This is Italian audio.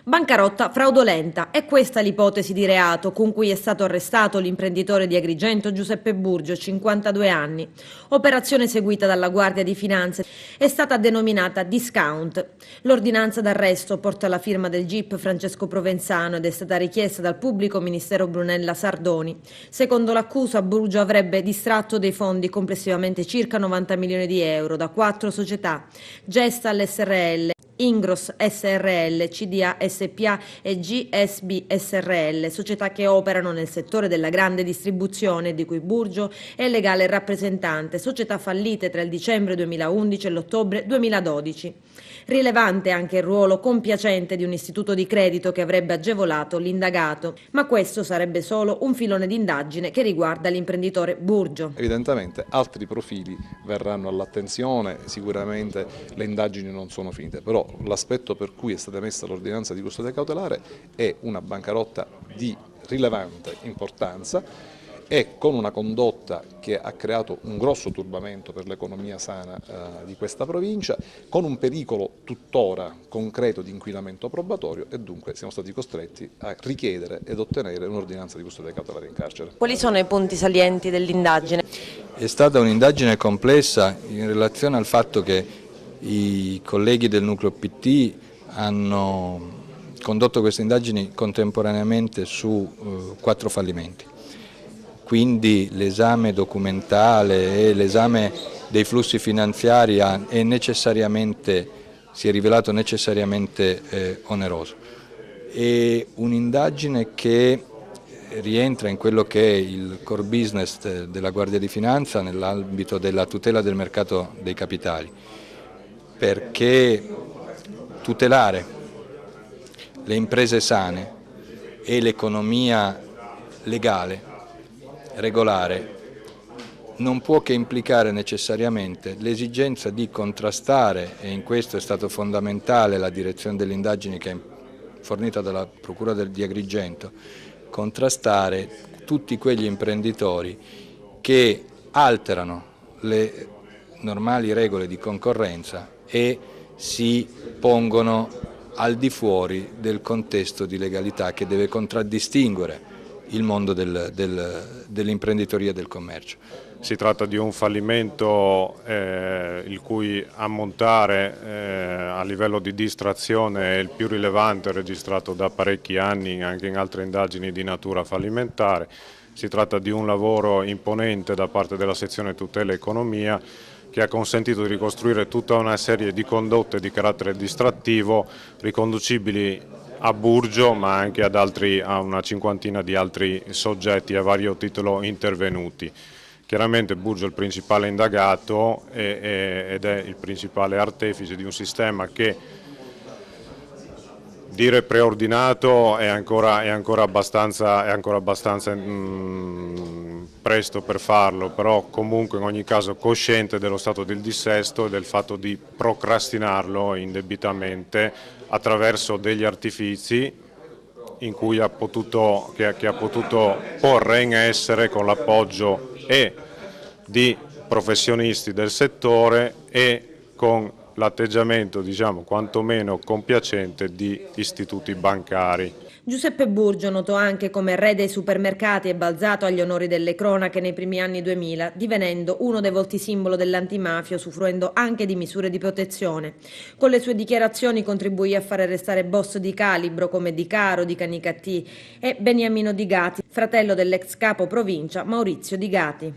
Bancarotta fraudolenta, è questa l'ipotesi di reato con cui è stato arrestato l'imprenditore di Agrigento Giuseppe Burgio, 52 anni. Operazione seguita dalla Guardia di Finanze è stata denominata discount. L'ordinanza d'arresto porta la firma del GIP Francesco Provenzano ed è stata richiesta dal pubblico ministero Brunella Sardoni. Secondo l'accusa, Burgio avrebbe distratto dei fondi complessivamente circa 90 milioni di euro da 4 società: Gestal SRL, Ingros SRL, CDA SPA e GSB SRL, società che operano nel settore della grande distribuzione, di cui Burgio è legale rappresentante, società fallite tra il dicembre 2011 e l'ottobre 2012. Rilevante anche il ruolo compiacente di un istituto di credito che avrebbe agevolato l'indagato, ma questo sarebbe solo un filone d'indagine che riguarda l'imprenditore Burgio. Evidentemente altri profili verranno all'attenzione, sicuramente le indagini non sono finite, però l'aspetto per cui è stata emessa l'ordinanza di custodia cautelare è una bancarotta di rilevante importanza e con una condotta che ha creato un grosso turbamento per l'economia sana di questa provincia, con un pericolo tuttora concreto di inquinamento probatorio, e dunque siamo stati costretti a richiedere ed ottenere un'ordinanza di custodia cautelare in carcere. Quali sono i punti salienti dell'indagine? È stata un'indagine complessa in relazione al fatto che i colleghi del nucleo PT hanno condotto queste indagini contemporaneamente su 4 fallimenti. Quindi l'esame documentale e l'esame dei flussi finanziari si è rivelato necessariamente oneroso. È un'indagine che rientra in quello che è il core business della Guardia di Finanza nell'ambito della tutela del mercato dei capitali, perché tutelare le imprese sane e l'economia legale, regolare, non può che implicare necessariamente l'esigenza di contrastare, e in questo è stato fondamentale la direzione delle indagini che è fornita dalla Procura di Agrigento, contrastare tutti quegli imprenditori che alterano le normali regole di concorrenza e si pongono al di fuori del contesto di legalità che deve contraddistinguere il mondo dell'imprenditoria e del commercio. Si tratta di un fallimento il cui ammontare a livello di distrazione è il più rilevante registrato da parecchi anni anche in altre indagini di natura fallimentare. Si tratta di un lavoro imponente da parte della sezione tutela economia che ha consentito di ricostruire tutta una serie di condotte di carattere distrattivo riconducibili a Burgio, ma anche a una cinquantina di altri soggetti a vario titolo intervenuti. Chiaramente Burgio è il principale indagato ed è il principale artefice di un sistema che dire preordinato è ancora abbastanza presto per farlo, però comunque in ogni caso cosciente dello stato del dissesto e del fatto di procrastinarlo indebitamente attraverso degli artifizi in cui che ha potuto porre in essere con l'appoggio di professionisti del settore e con l'atteggiamento, diciamo, quantomeno compiacente di istituti bancari. Giuseppe Burgio, noto anche come re dei supermercati, è balzato agli onori delle cronache nei primi anni 2000, divenendo uno dei volti simbolo dell'antimafia, usufruendo anche di misure di protezione. Con le sue dichiarazioni contribuì a fare restare boss di calibro come Di Caro, Di Canicattì e Beniamino Di Gati, fratello dell'ex capo provincia Maurizio Di Gati.